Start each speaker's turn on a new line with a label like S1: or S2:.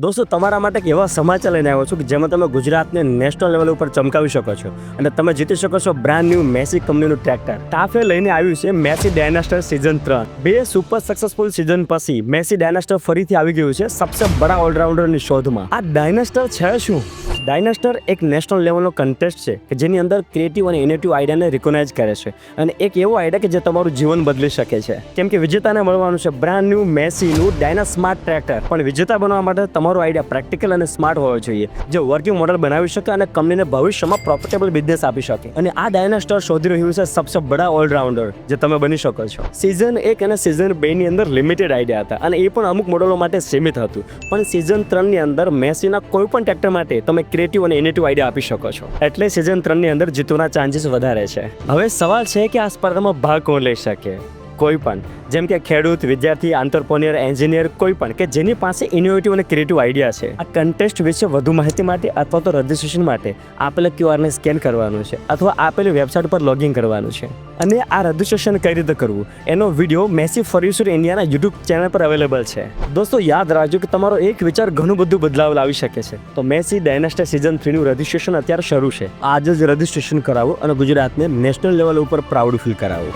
S1: દોસ્તો તમારા માટે એક એવા સમાચાર લઈને આવ્યો છું કે જેમાં તમે ગુજરાતને નેશનલ લેવલ ઉપર ચમકાવી શકો છો અને તમે જીતી શકો છો બ્રાન્ડ ન્યૂ મેસી કંપનીનું ટ્રેક્ટર. ટાફે લઈને આવ્યું છે મેસી ડાયનાસ્ટર સિઝન 3. બે સુપર સક્સેસફુલ સિઝન પછી મેસી ડાયનાસ્ટર ફરીથી આવી ગયું છે સબસે બડા ઓલરાઉન્ડરની શોધમાં. આ ડાયનાસ્ટર છે શું? ડાયનાસ્ટર એક નેશનલ લેવલનો કન્ટેસ્ટ છે કે જેની અંદર ક્રિએટિવ અને ઇનોવેટિવ આઈડિયાને રિકોગ્નાઇઝ કરે છે અને એક એવો આઈડિયા કે જે તમારું જીવન બદલી શકે છે. કેમ કે વિજેતાને મળવાનું છે બ્રાન્ડ ન્યૂ મેસીનું ડાયના સ્માર્ટ ટ્રેક્ટર. પણ વિજેતા બનવા માટે તમારો આઈડિયા પ્રેક્ટિકલ અને સ્માર્ટ હોવો જોઈએ, જે વર્કિંગ મોડલ બનાવી શકે અને કંપનીને ભવિષ્યમાં પ્રોફિટેબલ બિઝનેસ આપી શકે. અને આ ડાયનાસ્ટર શોધી રહ્યું છે સબસે બડા ઓલરાઉન્ડર જે તમે બની શકો છો. સિઝન 1 અને સિઝન 2 ની અંદર લિમિટેડ આઈડિયા હતા અને એ પણ અમુક મોડલો માટે સીમિત હતું. પણ સિઝન 3 ની અંદર મેસીના કોઈ પણ ટ્રેક્ટર માટે તમે ક્રિએટિવ અને ઇનોવેટિવ આઈડિયા આપી શકો છો. એટલે સિઝન 3 ની અંદર જીતવાના ચાન્સીસ વધારે છે. હવે સવાલ છે કે આ સ્પર્ધામાં ભાગ કોણ લઈ શકે? કોઈ પણ, જેમ કે ખેડૂત, વિદ્યાર્થી, આંતરપ્રેન્યોર, એન્જિનિયર, કોઈ પણ કે જેની પાસે ઇનોવેટિવ અને ક્રિએટિવ આઈડિયા છે. આ કન્ટેસ્ટ વિશે વધુ માહિતી માટે અથવા તો રજિસ્ટ્રેશન માટે આપેલા ક્યુઆરને સ્કેન કરવાનું છે અથવા આપેલી વેબસાઇટ પર લોગિન કરવાનું છે. અને આ રજિસ્ટ્રેશન કઈ રીતે કરવું એનો વિડીયો મેસી ફર્યુસર ઇન્ડિયાના યુટ્યુબ ચેનલ પર અવેલેબલ છે. દોસ્તો યાદ રાખજો કે તમારો એક વિચાર ઘણું બધું બદલાવ લાવી શકે છે. તો મેસી ડાયનાસ્ટર સિઝન 3 નું રજિસ્ટ્રેશન અત્યારે શરૂ છે. આજે જ રજિસ્ટ્રેશન કરાવો અને ગુજરાતને નેશનલ લેવલ ઉપર પ્રાઉડ ફીલ કરાવો.